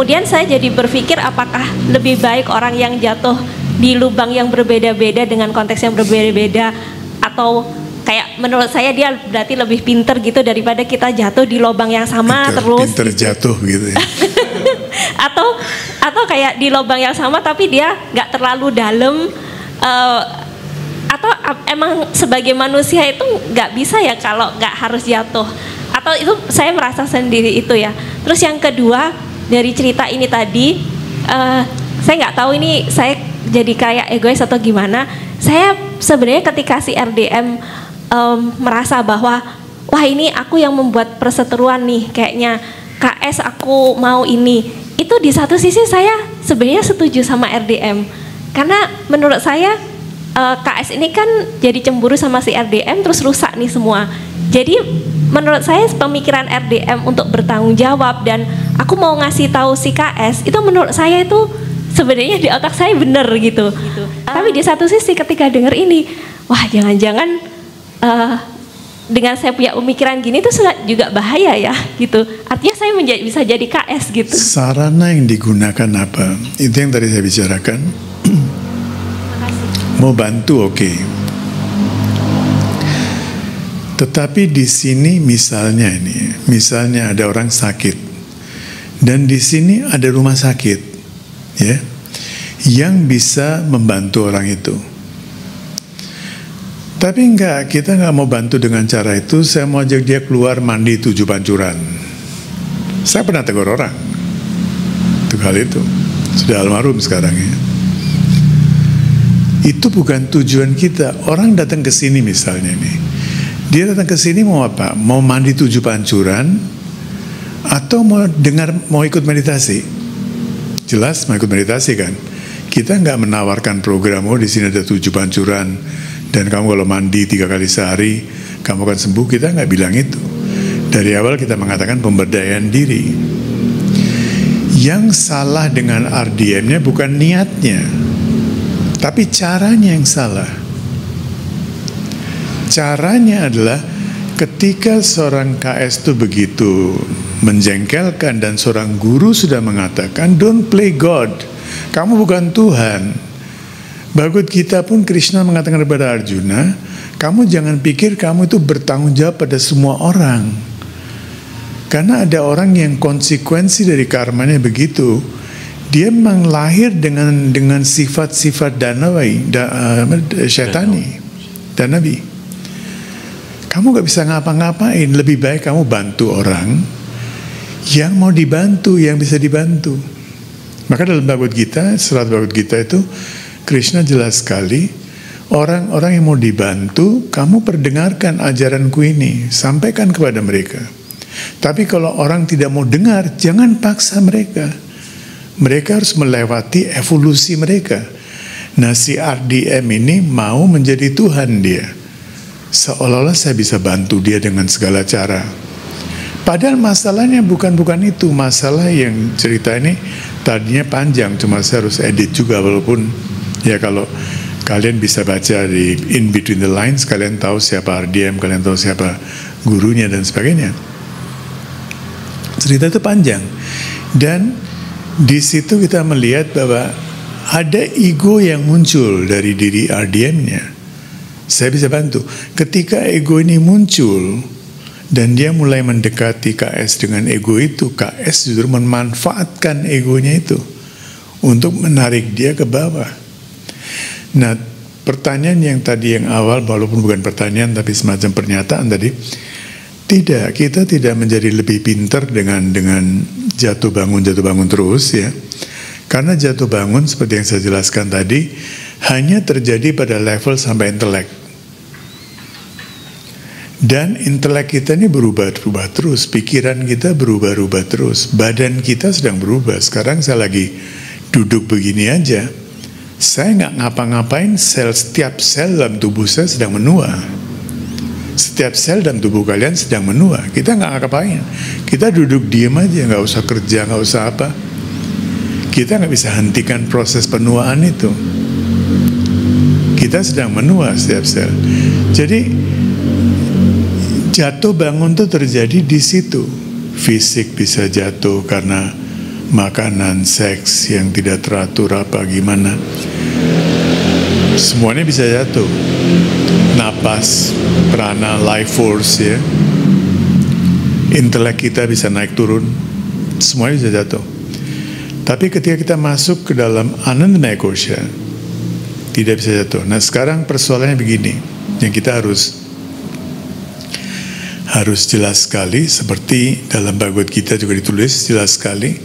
kemudian saya jadi berpikir apakah lebih baik orang yang jatuh di lubang yang berbeda-beda dengan konteks yang berbeda-beda, atau kayak menurut saya dia berarti lebih pinter gitu daripada kita jatuh di lubang yang sama pinter gitu. Jatuh gitu ya. atau kayak di lubang yang sama tapi dia nggak terlalu dalam, atau emang sebagai manusia itu nggak bisa ya kalau nggak harus jatuh, atau itu saya merasa sendiri itu ya. Terus yang kedua dari cerita ini tadi, saya nggak tahu ini saya jadi kayak egois atau gimana. Saya sebenarnya ketika si RDM merasa bahwa wah ini aku yang membuat perseteruan nih, kayaknya KS aku mau ini. Itu di satu sisi saya sebenarnya setuju sama RDM, karena menurut saya KS ini kan jadi cemburu sama si RDM terus rusak nih semua. Jadi menurut saya pemikiran RDM untuk bertanggung jawab dan aku mau ngasih tahu si KS itu menurut saya itu sebenarnya di otak saya bener gitu. Tapi di satu sisi ketika denger ini, wah jangan-jangan dengan saya punya pemikiran gini itu juga bahaya ya gitu. Artinya saya bisa jadi KS gitu. Sarana yang digunakan apa? Itu yang tadi saya bicarakan. Mau bantu oke. Tetapi di sini misalnya ada orang sakit dan di sini ada rumah sakit, ya, yang bisa membantu orang itu. Tapi kita nggak mau bantu dengan cara itu. Saya mau ajak dia keluar mandi 7 pancuran. Saya pernah tegur orang untuk hal itu, sudah almarhum sekarang ya. Itu bukan tujuan kita. Orang datang ke sini misalnya nih, dia datang ke sini mau apa? Mau mandi 7 pancuran atau mau ikut meditasi? Jelas mau ikut meditasi kan? Kita nggak menawarkan program, oh di sini ada 7 pancuran dan kamu kalau mandi 3 kali sehari kamu akan sembuh. Kita nggak bilang itu. Dari awal kita mengatakan pemberdayaan diri. Yang salah dengan RDM-nya bukan niatnya, tapi caranya yang salah. Caranya adalah ketika seorang KS itu begitu menjengkelkan dan seorang guru sudah mengatakan don't play God, kamu bukan Tuhan. Bhagavad Gita pun Krishna mengatakan kepada Arjuna, kamu jangan pikir kamu itu bertanggung jawab pada semua orang. Karena ada orang yang konsekuensi dari karmanya begitu. Dia memang lahir dengan sifat-sifat syetani, danabi. Kamu gak bisa ngapa-ngapain. Lebih baik kamu bantu orang yang mau dibantu, yang bisa dibantu. Maka dalam Bhagavad Gita, surat Bhagavad Gita itu Krishna jelas sekali, orang-orang yang mau dibantu, kamu perdengarkan ajaranku ini, sampaikan kepada mereka. Tapi kalau orang tidak mau dengar, jangan paksa mereka. Mereka harus melewati evolusi mereka. Nah si RDM ini mau menjadi Tuhan dia. Seolah-olah saya bisa bantu dia dengan segala cara. Padahal masalahnya bukan itu. Masalah yang cerita ini tadinya panjang, cuma saya harus edit juga. Walaupun ya kalau kalian bisa baca di in between the lines, kalian tahu siapa RDM, kalian tahu siapa gurunya dan sebagainya. Cerita itu panjang. Dan di situ kita melihat bahwa ada ego yang muncul dari diri RDM-nya. Saya bisa bantu. Ketika ego ini muncul dan dia mulai mendekati KS dengan ego itu, KS justru memanfaatkan egonya itu untuk menarik dia ke bawah. Nah, pertanyaan yang tadi yang awal, walaupun bukan pertanyaan tapi semacam pernyataan tadi, kita tidak menjadi lebih pintar dengan jatuh bangun terus ya. Karena jatuh bangun seperti yang saya jelaskan tadi hanya terjadi pada level sampai intelek. Dan intelek kita ini berubah terus, pikiran kita berubah terus, badan kita sedang berubah. Sekarang saya lagi duduk begini aja, saya nggak ngapa-ngapain, setiap sel dalam tubuh saya sedang menua. Setiap sel dalam tubuh kalian sedang menua. Kita nggak ngapain, kita duduk diam aja, nggak usah kerja, nggak usah apa. Kita nggak bisa hentikan proses penuaan itu. Kita sedang menua setiap sel. Jadi jatuh bangun itu terjadi di situ. Fisik bisa jatuh karena makanan, seks yang tidak teratur apa gimana, semuanya bisa jatuh. Napas, prana, life force ya, intelek kita bisa naik turun, semuanya bisa jatuh. Tapi ketika kita masuk ke dalam Anandamaya Kosha, tidak bisa jatuh. Nah sekarang persoalannya begini, yang kita harus jelas sekali, seperti dalam Bhagavad Gita juga ditulis jelas sekali.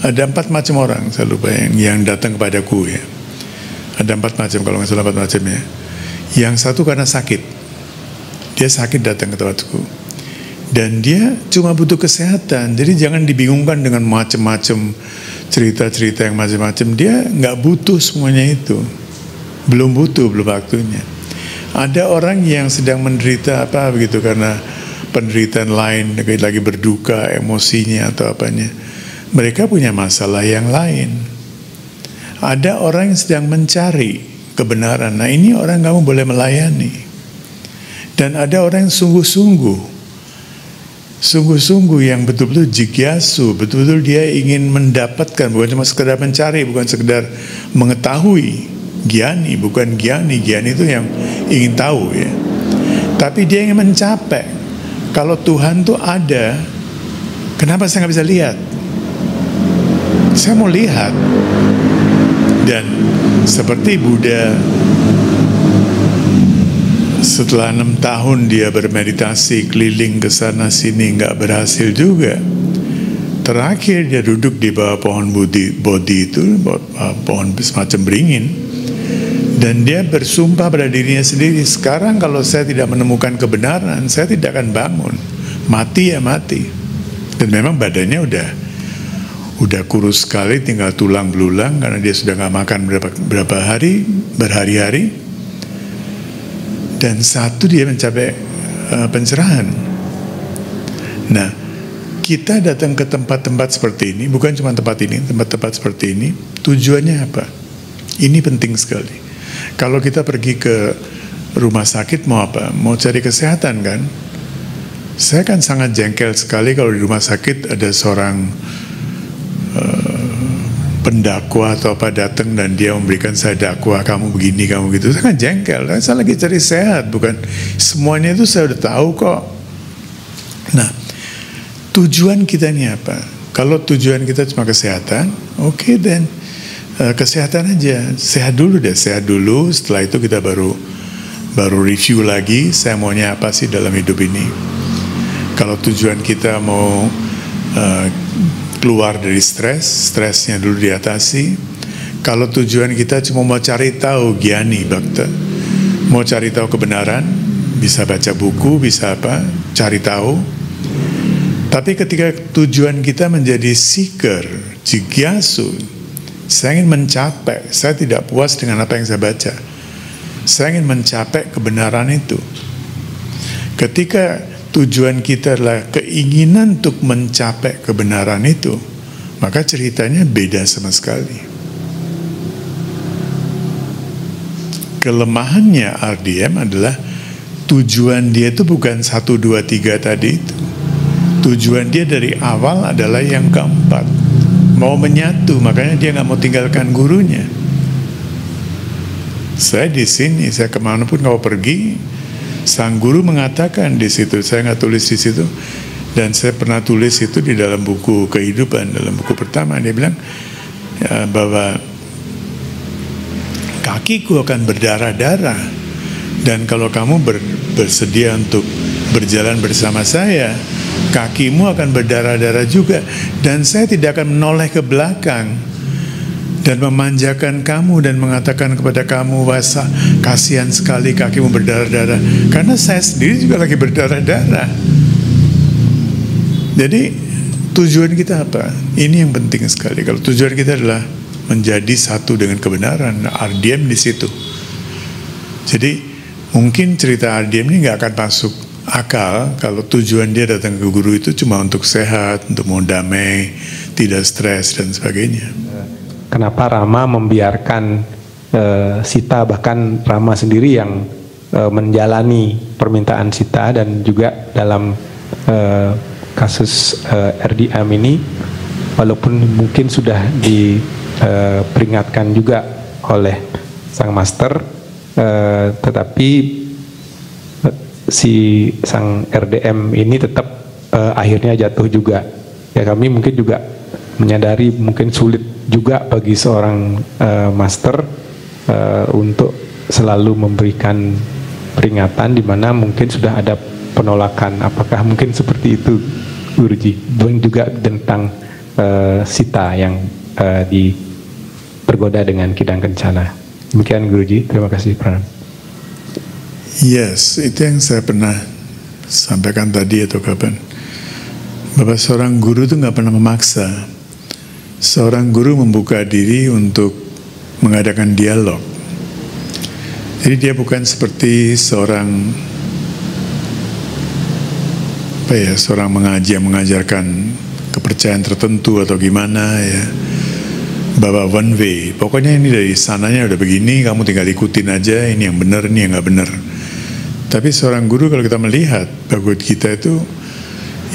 Ada 4 macam orang, saya lupa yang datang kepadaku ya. Ada 4 macam, kalau nggak salah 4 macam ya. Yang satu karena sakit, dia sakit datang ke tempatku, dan dia cuma butuh kesehatan. Jadi jangan dibingungkan dengan macam-macam cerita-cerita yang macam-macam. Dia nggak butuh semuanya itu, belum butuh, belum waktunya. Ada orang yang sedang menderita apa begitu karena penderitaan lain, lagi berduka, emosinya atau apanya. Mereka punya masalah yang lain. Ada orang yang sedang mencari kebenaran. Nah ini orang kamu boleh melayani. Dan ada orang yang sungguh-sungguh yang betul-betul jigyasu, betul-betul dia ingin mendapatkan, bukan cuma sekedar mencari, bukan sekedar mengetahui. Gyani, bukan gyani. Gyani itu yang ingin tahu ya. Tapi dia ingin mencapai. Kalau Tuhan tuh ada, kenapa saya nggak bisa lihat? Saya mau lihat. Dan seperti Buddha, setelah 6 tahun dia bermeditasi keliling ke sana sini nggak berhasil juga. Terakhir dia duduk di bawah pohon Bodhi itu, pohon semacam beringin, dan dia bersumpah pada dirinya sendiri, sekarang kalau saya tidak menemukan kebenaran, saya tidak akan bangun. Mati ya mati. Dan memang badannya udah kurus sekali, tinggal tulang belulang karena dia sudah nggak makan berhari-hari. Dan satu dia mencapai pencerahan. Nah, kita datang ke tempat-tempat seperti ini, bukan cuma tempat ini, tempat-tempat seperti ini, tujuannya apa? Ini penting sekali. Kalau kita pergi ke rumah sakit mau apa? Mau cari kesehatan kan? Saya kan sangat jengkel sekali kalau di rumah sakit ada seorang pendakwa atau apa datang dan dia memberikan saya dakwah, kamu begini, kamu gitu. Saya kan jengkel, saya lagi cari sehat, bukan semuanya itu saya udah tahu kok. Nah, tujuan kita ini apa? Kalau tujuan kita cuma kesehatan, oke, dan kesehatan aja, sehat dulu deh, sehat dulu. Setelah itu kita baru review lagi, saya maunya apa sih dalam hidup ini. Kalau tujuan kita mau keluar dari stresnya dulu diatasi. Kalau tujuan kita cuma mau cari tahu, gyani, bhakta, mau cari tahu kebenaran, bisa baca buku, bisa apa, cari tahu. Tapi ketika tujuan kita menjadi seeker, jigyasu, saya ingin mencapai, saya tidak puas dengan apa yang saya baca, saya ingin mencapai kebenaran itu. Ketika tujuan kita adalah keinginan untuk mencapai kebenaran itu, maka ceritanya beda sama sekali. Kelemahannya RDM adalah tujuan dia itu bukan 1, 2, 3 tadi itu. Tujuan dia dari awal adalah yang keempat, mau menyatu, makanya dia nggak mau tinggalkan gurunya. Saya di sini, saya kemanapun kau pergi, sang guru mengatakan di situ, saya nggak tulis di situ, dan saya pernah tulis itu di dalam buku kehidupan, dalam buku pertama, dia bilang ya, bahwa kakiku akan berdarah-darah, dan kalau kamu bersedia untuk berjalan bersama saya, kakimu akan berdarah-darah juga, dan saya tidak akan menoleh ke belakang dan memanjakan kamu dan mengatakan kepada kamu, wasa kasihan sekali kakimu berdarah-darah, karena saya sendiri juga lagi berdarah-darah. Jadi tujuan kita apa? Ini yang penting sekali. Kalau tujuan kita adalah menjadi satu dengan kebenaran, RDM di situ. Jadi mungkin cerita RDM ini nggak akan masuk akal kalau tujuan dia datang ke guru itu cuma untuk sehat, untuk mau damai, tidak stres dan sebagainya. Kenapa Rama membiarkan Sita, bahkan Rama sendiri yang menjalani permintaan Sita, dan juga dalam kasus RDM ini walaupun mungkin sudah diperingatkan juga oleh sang master, tetapi si sang RDM ini tetap akhirnya jatuh juga. Ya, kami mungkin juga menyadari mungkin sulit juga bagi seorang master untuk selalu memberikan peringatan di mana mungkin sudah ada penolakan. Apakah mungkin seperti itu, Guruji? Dan juga tentang sita yang tergoda dengan kidang kencana. Demikian, Guruji. Terima kasih, Pranam. Yes, itu yang saya pernah sampaikan tadi atau kapan, bahwa seorang guru itu nggak pernah memaksa. Seorang guru membuka diri untuk mengadakan dialog. Jadi dia bukan seperti seorang yang mengajarkan kepercayaan tertentu atau gimana ya, bahwa one way, pokoknya ini dari sananya udah begini, kamu tinggal ikutin aja, ini yang benar, ini yang nggak benar. Tapi seorang guru, kalau kita melihat Bhagavad Gita itu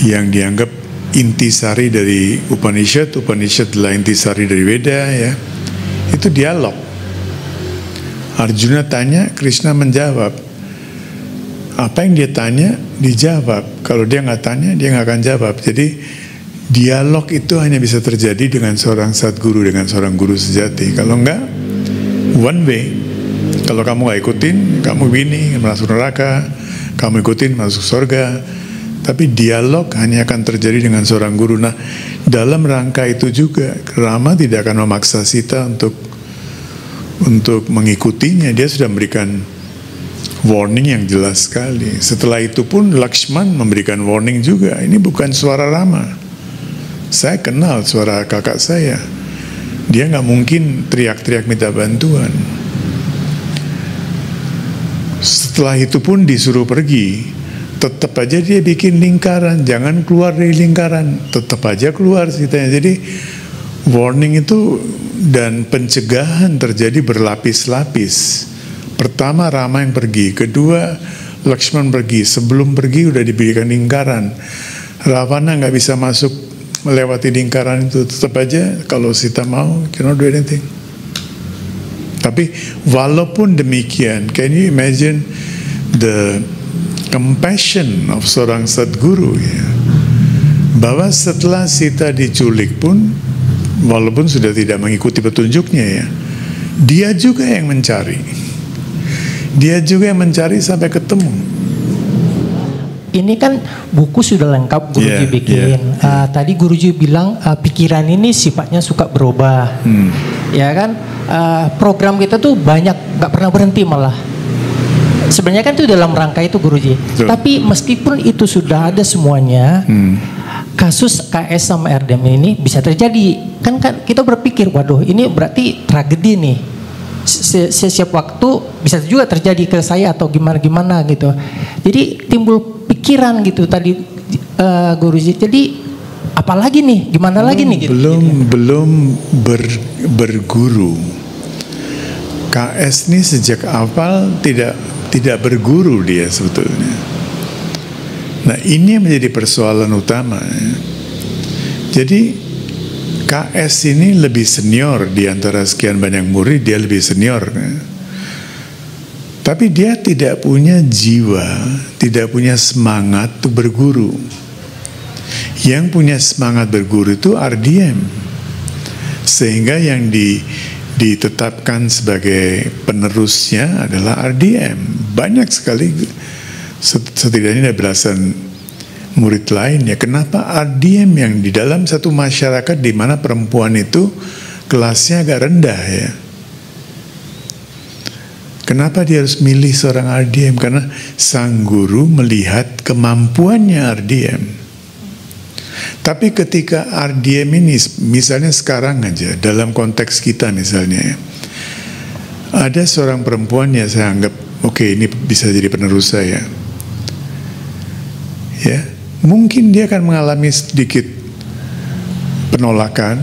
yang dianggap intisari dari Upanishad adalah intisari dari Veda ya, itu dialog. Arjuna tanya, Krishna menjawab. Apa yang dia tanya dijawab. Kalau dia nggak tanya, dia nggak akan jawab. Jadi dialog itu hanya bisa terjadi dengan seorang Sadguru, dengan seorang guru sejati. Kalau enggak, one way. Kalau kamu nggak ikutin, kamu gini, masuk neraka. Kamu ikutin, masuk surga. Tapi dialog hanya akan terjadi dengan seorang guru. Nah, dalam rangka itu juga, Rama tidak akan memaksa Sita untuk mengikutinya. Dia sudah memberikan warning yang jelas sekali. Setelah itu pun Lakshman memberikan warning juga. Ini bukan suara Rama. Saya kenal suara kakak saya. Dia nggak mungkin teriak-teriak minta bantuan. Setelah itu pun disuruh pergi. Tetap aja dia bikin lingkaran. Jangan keluar dari lingkaran. Tetap aja keluar ceritanya. Jadi warning itu dan pencegahan terjadi berlapis-lapis. Pertama Rama yang pergi, kedua Lakshman pergi. Sebelum pergi udah diberikan lingkaran. Ravana nggak bisa masuk melewati lingkaran itu. Tetap aja kalau Sita mau, cannot do anything. Tapi walaupun demikian, can you imagine the compassion of seorang Sadguru ya, bahwa setelah Sita diculik pun, walaupun sudah tidak mengikuti petunjuknya ya, dia juga yang mencari. Dia juga yang mencari sampai ketemu. Ini kan buku sudah lengkap Guruji bikin. Tadi Guruji bilang pikiran ini sifatnya suka berubah. Ya kan, program kita tuh banyak, gak pernah berhenti malah. Sebenarnya kan itu dalam rangka itu Guruji. Tapi meskipun itu sudah ada semuanya, kasus KS sama RDM ini bisa terjadi. Kan kita berpikir, waduh ini berarti tragedi nih. Setiap waktu bisa juga terjadi ke saya atau gimana gitu. Jadi timbul pikiran gitu tadi Guruji. Jadi apalagi nih, gimana lagi nih? Gitu. Belum berguru. KS ini sejak awal tidak berguru dia sebetulnya. Nah ini yang menjadi persoalan utama. Jadi KS ini lebih senior di antara sekian banyak murid, dia lebih senior. Tapi dia tidak punya jiwa, tidak punya semangat untuk berguru. Yang punya semangat berguru itu RDM. Sehingga yang ditetapkan sebagai penerusnya adalah RDM. Banyak sekali, setidaknya ada belasan murid lain ya. Kenapa RDM yang di dalam satu masyarakat di mana perempuan itu kelasnya agak rendah ya? Kenapa dia harus milih seorang RDM? Karena sang guru melihat kemampuannya RDM. Tapi ketika RDM ini, misalnya sekarang aja dalam konteks kita misalnya ya, ada seorang perempuan yang saya anggap oke, ini bisa jadi penerus saya ya, mungkin dia akan mengalami sedikit penolakan.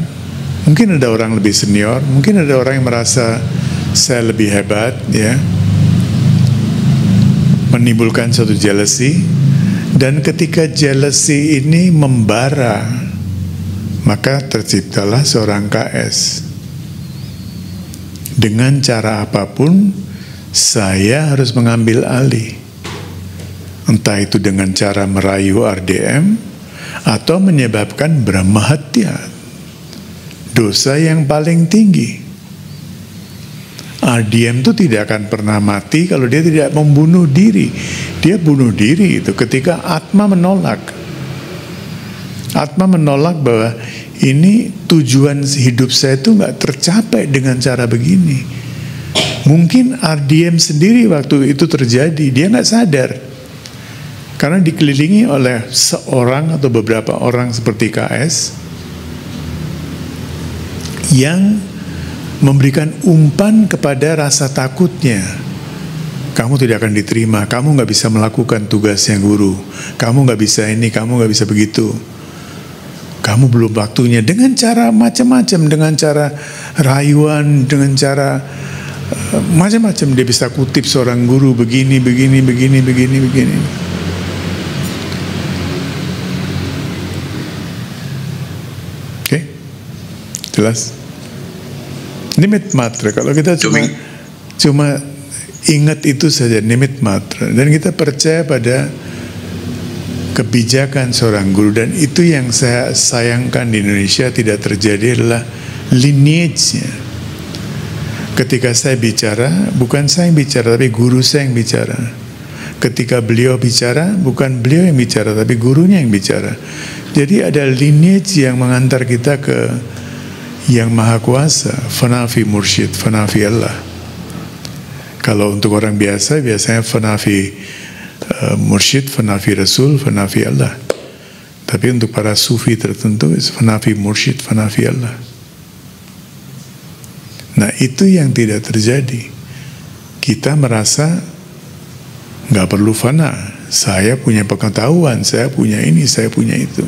Mungkin ada orang lebih senior, mungkin ada orang yang merasa saya lebih hebat ya, menimbulkan suatu jealousy. Dan ketika jealousy ini membara Maka terciptalah seorang KS. Dengan cara apapun, saya harus mengambil alih. Entah itu dengan cara merayu RDM atau menyebabkan Brahmahatiya, dosa yang paling tinggi. RDM itu tidak akan pernah mati kalau dia tidak membunuh diri. Dia bunuh diri itu ketika Atma menolak. Atma menolak bahwa ini tujuan hidup saya itu nggak tercapai dengan cara begini. Mungkin RDM sendiri waktu itu terjadi, dia nggak sadar. Karena dikelilingi oleh seorang atau beberapa orang seperti KS yang memberikan umpan kepada rasa takutnya. Kamu tidak akan diterima, kamu nggak bisa melakukan tugasnya guru, kamu nggak bisa ini, kamu nggak bisa begitu, kamu belum waktunya, dengan cara macam-macam, dengan cara rayuan, dengan cara macam-macam. Dia bisa kutip seorang guru begini. Oke, jelas. Nimit matra. Kalau kita cuma ingat itu saja, nimit matra, dan kita percaya pada kebijakan seorang guru, dan itu yang saya sayangkan di Indonesia tidak terjadi adalah lineage-nya. Ketika saya bicara, bukan saya yang bicara, tapi guru saya yang bicara. Ketika beliau bicara, bukan beliau yang bicara, tapi gurunya yang bicara. Jadi ada lineage yang mengantar kita ke yang maha kuasa, Fanafi Mursyid, Fanafi Allah. Kalau untuk orang biasa, biasanya Fanafi Mursyid, Fanafi Rasul, Fanafi Allah. Tapi untuk para sufi tertentu, Fanafi Mursyid, Fanafi Allah. Nah, itu yang tidak terjadi. Kita merasa nggak perlu fana. Saya punya pengetahuan, saya punya ini, saya punya itu.